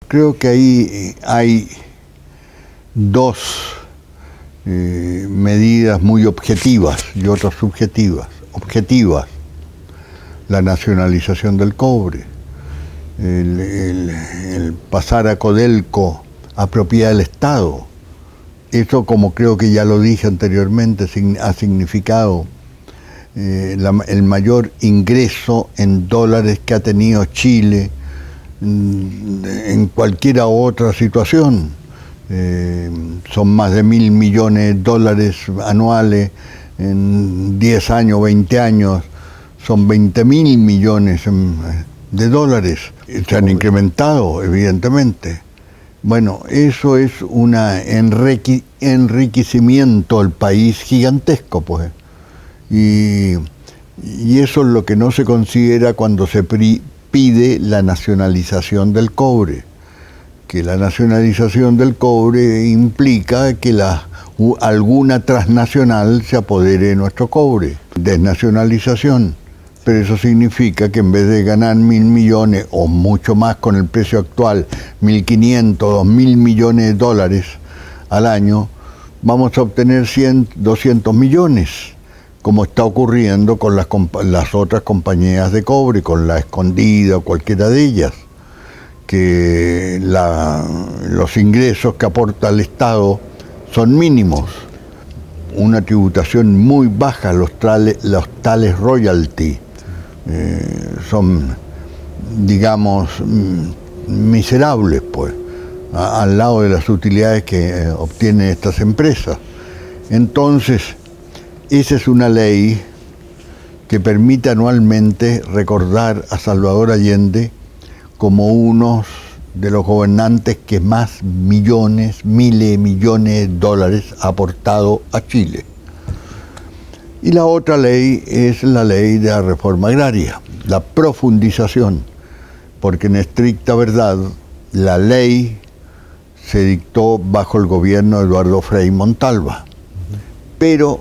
Creo que ahí hay dos medidas muy objetivas y otras subjetivas. Objetivas, la nacionalización del cobre, el pasar a Codelco a propiedad del Estado. Eso, como creo que ya lo dije anteriormente, ha significado el mayor ingreso en dólares que ha tenido Chile en cualquier otra situación. Son más de 1.000 millones de dólares anuales en 10 años, 20 años, son 20.000 millones de dólares. Se han incrementado, evidentemente. Bueno, eso es un enriquecimiento del país gigantesco, pues. Y eso es lo que no se considera cuando se pide la nacionalización del cobre. Que la nacionalización del cobre implica que alguna transnacional se apodere de nuestro cobre. Desnacionalización. Pero eso significa que en vez de ganar 1.000 millones o mucho más con el precio actual, 1.500, 2.000 millones de dólares al año, vamos a obtener 100, 200 millones, como está ocurriendo con las otras compañías de cobre, con La Escondida o cualquiera de ellas, que los ingresos que aporta el Estado son mínimos. Una tributación muy baja, los tales royalty. Son, digamos, miserables, pues, al lado de las utilidades que obtienen estas empresas. Entonces, esa es una ley que permite anualmente recordar a Salvador Allende como uno de los gobernantes que más miles de millones de dólares ha aportado a Chile. Y la otra ley es la ley de la reforma agraria, la profundización, porque en estricta verdad la ley se dictó bajo el gobierno de Eduardo Frei Montalva, pero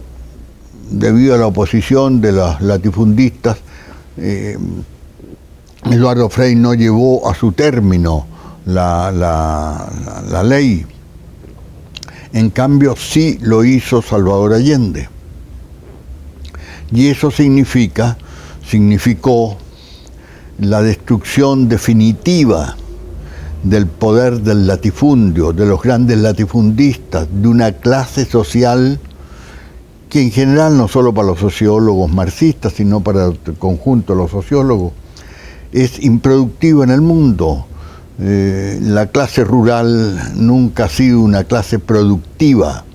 debido a la oposición de los latifundistas, Eduardo Frei no llevó a su término la ley. En cambio sí lo hizo Salvador Allende. Y eso significó la destrucción definitiva del poder del latifundio, de los grandes latifundistas, de una clase social que en general, no solo para los sociólogos marxistas, sino para el conjunto de los sociólogos, es improductiva en el mundo. La clase rural nunca ha sido una clase productiva,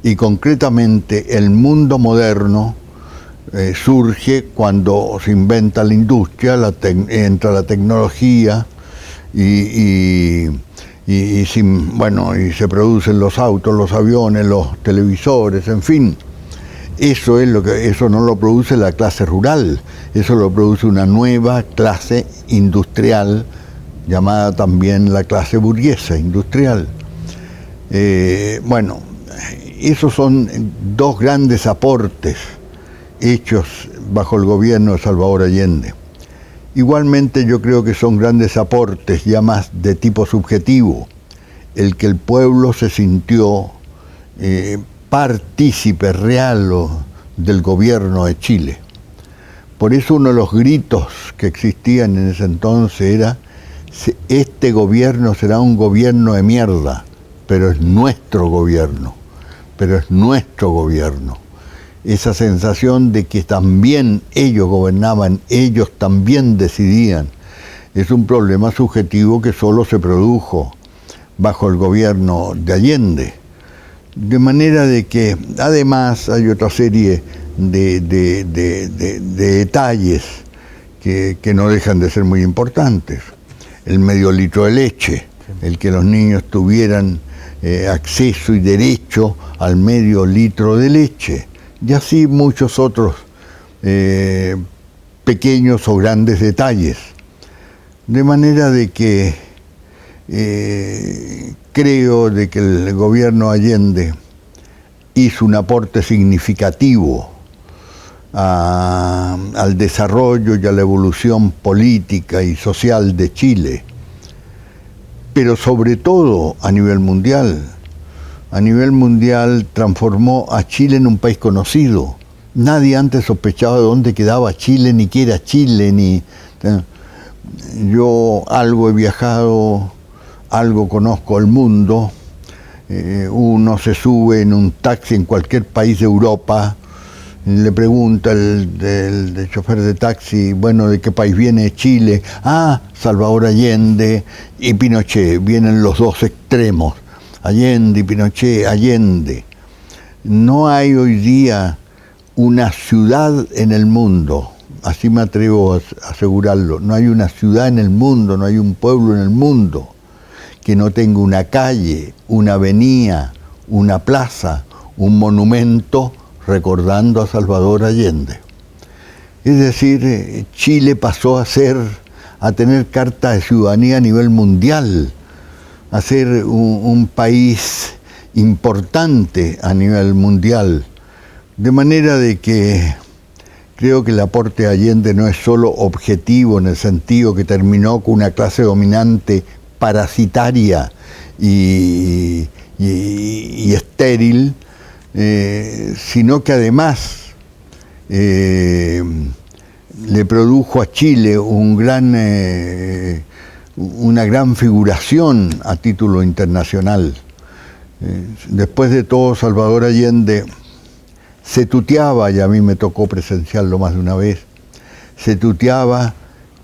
y concretamente el mundo moderno surge cuando se inventa la industria, entra la tecnología y se producen los autos, los aviones, los televisores, en fin. Eso no lo produce la clase rural, eso lo produce una nueva clase industrial, llamada también la clase burguesa industrial. Esos son dos grandes aportes hechos bajo el gobierno de Salvador Allende. Igualmente yo creo que son grandes aportes ya más de tipo subjetivo, el que el pueblo se sintió partícipe real del gobierno de Chile. Por eso uno de los gritos que existían en ese entonces era: este gobierno será un gobierno de mierda, pero es nuestro gobierno, Esa sensación de que también ellos gobernaban, ellos también decidían, es un problema subjetivo que solo se produjo bajo el gobierno de Allende. De manera de que además hay otra serie de detalles que no dejan de ser muy importantes. El medio litro de leche, el que los niños tuvieran acceso y derecho al medio litro de leche, y así muchos otros pequeños o grandes detalles. De manera de que creo de que el gobierno Allende hizo un aporte significativo al desarrollo y a la evolución política y social de Chile. pero sobre todo a nivel mundial. A nivel mundial transformó a Chile en un país conocido. Nadie antes sospechaba de dónde quedaba Chile, ni qué era Chile, ni... Yo algo he viajado, algo conozco el mundo. Uno se sube en un taxi en cualquier país de Europa, le pregunta el chofer de taxi, bueno, ¿de qué país viene? Chile. Ah, Salvador Allende y Pinochet, vienen los dos extremos. Allende y Pinochet, Allende. No hay hoy día una ciudad en el mundo, así me atrevo a asegurarlo, no hay una ciudad en el mundo, no hay un pueblo en el mundo que no tenga una calle, una avenida, una plaza, un monumento recordando a Salvador Allende. Es decir, Chile pasó a tener carta de ciudadanía a nivel mundial, a ser un país importante a nivel mundial, de manera de que creo que el aporte de Allende no es solo objetivo en el sentido que terminó con una clase dominante parasitaria y estéril, sino que además le produjo a Chile una gran figuración a título internacional. Después de todo, Salvador Allende se tuteaba, y a mí me tocó presenciarlo más de una vez, se tuteaba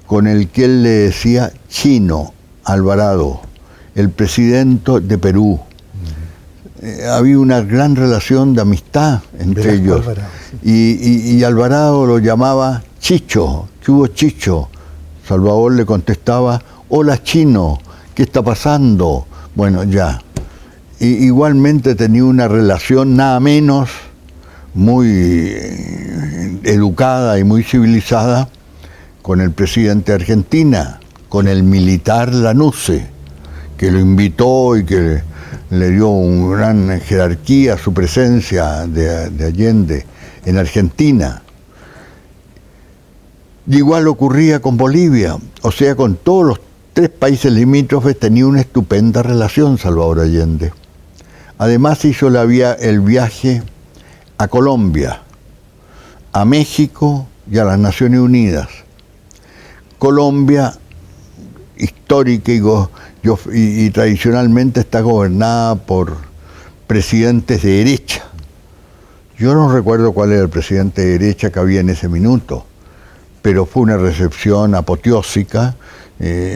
con el que él le decía Chino Alvarado, el presidente de Perú. Había una gran relación de amistad entre ellos. Alvarado, sí. Y Alvarado lo llamaba Chicho, ¿qué hubo Chicho? Salvador le contestaba, hola Chino, ¿qué está pasando? Bueno, ya. Igualmente tenía una relación nada menos muy educada y muy civilizada con el presidente de Argentina, con el militar Lanusse, que lo invitó y que le dio una gran jerarquía a su presencia de Allende en Argentina. Y igual ocurría con Bolivia, o sea, con todos los tres países limítrofes tenía una estupenda relación Salvador Allende. Además hizo el viaje a Colombia, a México y a las Naciones Unidas. Colombia, histórica y tradicionalmente está gobernada por presidentes de derecha. Yo no recuerdo cuál era el presidente de derecha que había en ese minuto, pero fue una recepción apoteósica.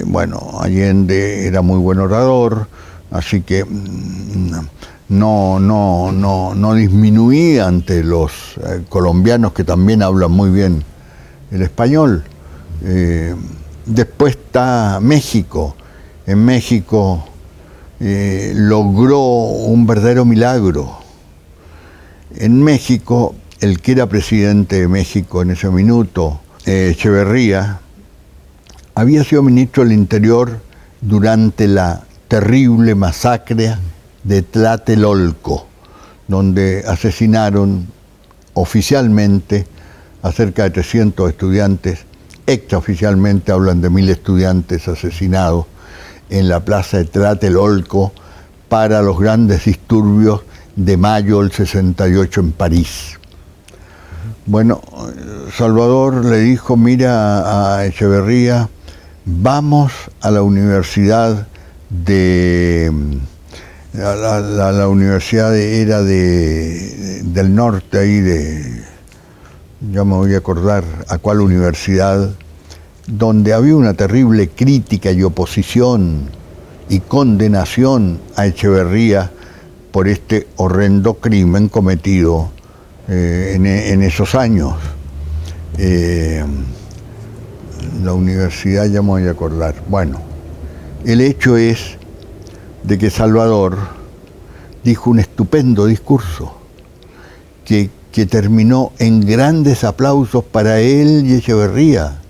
Bueno, Allende era muy buen orador, así que no disminuía ante los colombianos que también hablan muy bien el español. Después está México. En México logró un verdadero milagro. En México, el que era presidente de México en ese minuto, Echeverría, había sido ministro del Interior durante la terrible masacre de Tlatelolco, donde asesinaron oficialmente a cerca de 300 estudiantes, extraoficialmente hablan de 1000 estudiantes asesinados en la plaza de Tlatelolco para los grandes disturbios de mayo del 68 en París. Bueno, Salvador le dijo, mira a Echeverría, vamos a la universidad la universidad del norte, ahí ya me voy a acordar a cuál universidad, donde había una terrible crítica y oposición y condenación a Echeverría por este horrendo crimen cometido en esos años. La universidad ya me voy a acordar. Bueno, el hecho es de que Salvador dijo un estupendo discurso que terminó en grandes aplausos para él y Echeverría.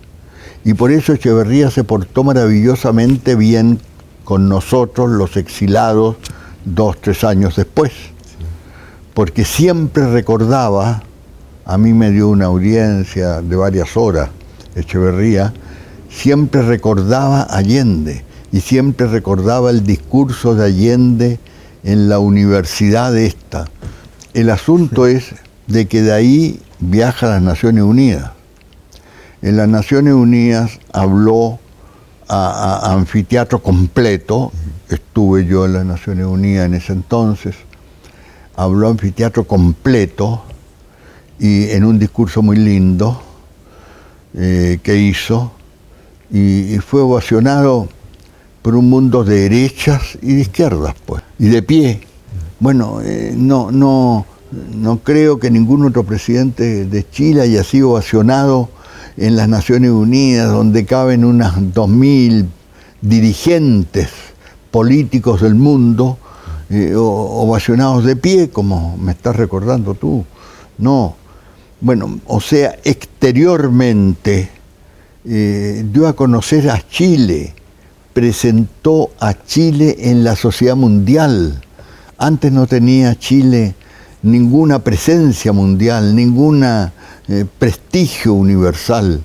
Y por eso Echeverría se portó maravillosamente bien con nosotros, los exilados, 2 o 3 años después. Porque siempre recordaba, a mí me dio una audiencia de varias horas, Echeverría, siempre recordaba a Allende y siempre recordaba el discurso de Allende en la universidad esta. El asunto es de que de ahí viaja a las Naciones Unidas. En las Naciones Unidas habló a anfiteatro completo, estuve yo en las Naciones Unidas en ese entonces, habló a anfiteatro completo y en un discurso muy lindo que hizo, y fue ovacionado por un mundo de derechas y de izquierdas, pues, y de pie. Bueno, no creo que ningún otro presidente de Chile haya sido ovacionado en las Naciones Unidas, donde caben unas 2000 dirigentes políticos del mundo, ovacionados de pie, como me estás recordando tú. No. Bueno, o sea, exteriormente dio a conocer a Chile, presentó a Chile en la sociedad mundial. Antes no tenía Chile ninguna presencia mundial, ningún prestigio universal.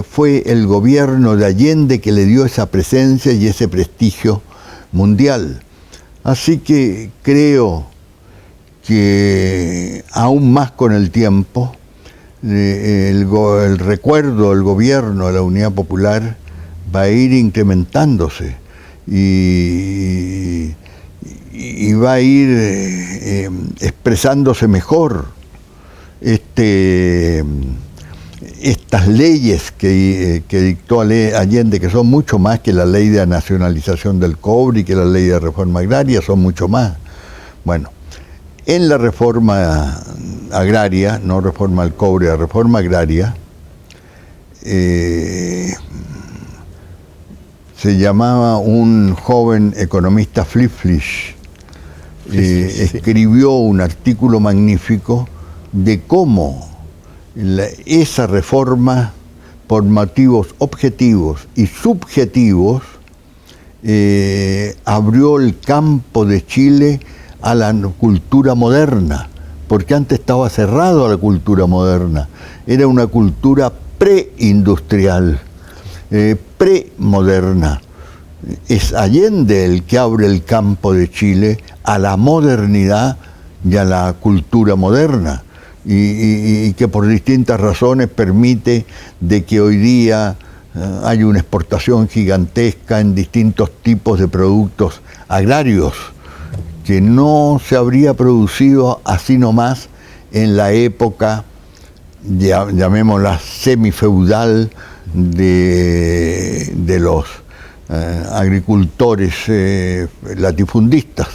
Fue el gobierno de Allende que le dio esa presencia y ese prestigio mundial. Así que creo que aún más con el tiempo, el recuerdo del gobierno de la Unidad Popular va a ir incrementándose y va a ir expresándose mejor. Estas leyes que dictó Allende, que son mucho más que la ley de nacionalización del cobre y que la ley de reforma agraria, son mucho más. Bueno, en la reforma agraria, no reforma al cobre, la reforma agraria, se llamaba un joven economista Fliflish, escribió un artículo magnífico de cómo esa reforma, por motivos objetivos y subjetivos, abrió el campo de Chile a la cultura moderna, porque antes estaba cerrado a la cultura moderna. Era una cultura preindustrial, premoderna. Es Allende el que abre el campo de Chile a la modernidad y a la cultura moderna, y que por distintas razones permite de que hoy día hay una exportación gigantesca en distintos tipos de productos agrarios que no se habría producido así nomás en la época, llamémosla semifeudal, de los agricultores latifundistas.